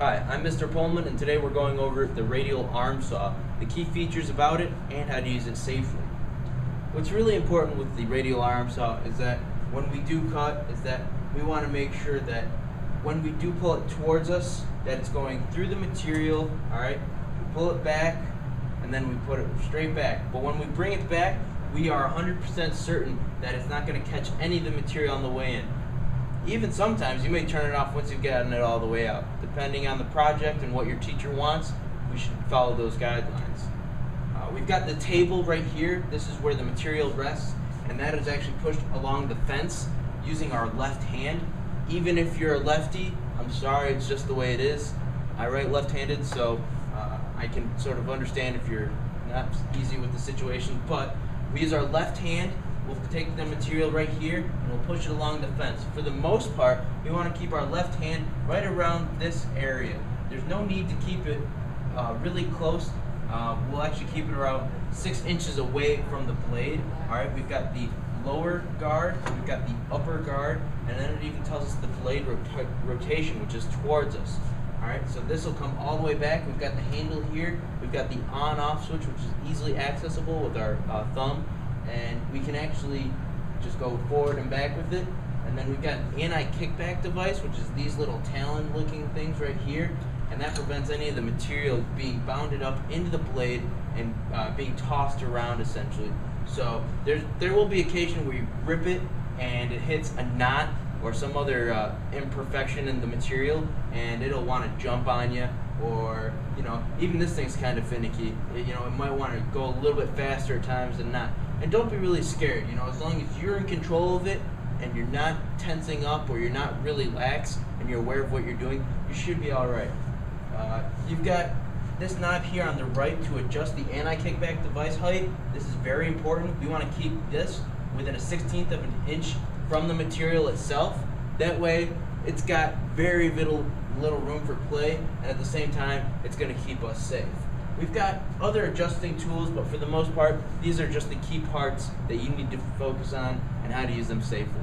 Hi, I'm Mr. Pullman, and today we're going over the Radial arm saw, the key features about it, and how to use it safely. What's really important with the Radial arm saw is that when we do cut, is that we want to make sure that when we do pull it towards us, that it's going through the material, alright? We pull it back, and then we put it straight back. But when we bring it back, we are 100% certain that it's not going to catch any of the material on the way in. Even sometimes you may turn it off once you've gotten it all the way out. Depending on the project and what your teacher wants, we should follow those guidelines. We've got the table right here. This is where the material rests, and that is actually pushed along the fence using our left hand. Even if you're a lefty, I'm sorry, it's just the way it is. I write left-handed, so I can sort of understand if you're not easy with the situation, but we use our left hand. We'll take the material right here and we'll push it along the fence. For the most part, we want to keep our left hand right around this area. There's no need to keep it really close. We'll actually keep it around 6 inches away from the blade. Alright, we've got the lower guard, we've got the upper guard, and then it even tells us the blade rotation, which is towards us. Alright, so this will come all the way back. We've got the handle here, we've got the on-off switch, which is easily accessible with our thumb. And we can actually just go forward and back with it. And then we've got an anti-kickback device, which is these little talon looking things right here, and that prevents any of the material being bounded up into the blade and being tossed around essentially. So there will be occasion where you rip it and it hits a knot or some other imperfection in the material, and it'll want to jump on you, or even this thing's kind of finicky. It might want to go a little bit faster at times than not. And don't be really scared, as long as you're in control of it and you're not tensing up or you're not really lax and you're aware of what you're doing, you should be alright. You've got this knob here on the right to adjust the anti-kickback device height. This is very important. We want to keep this within a 1/16 of an inch from the material itself. That way it's got very little room for play, and at the same time it's going to keep us safe. We've got other adjusting tools, but for the most part, these are just the key parts that you need to focus on and how to use them safely.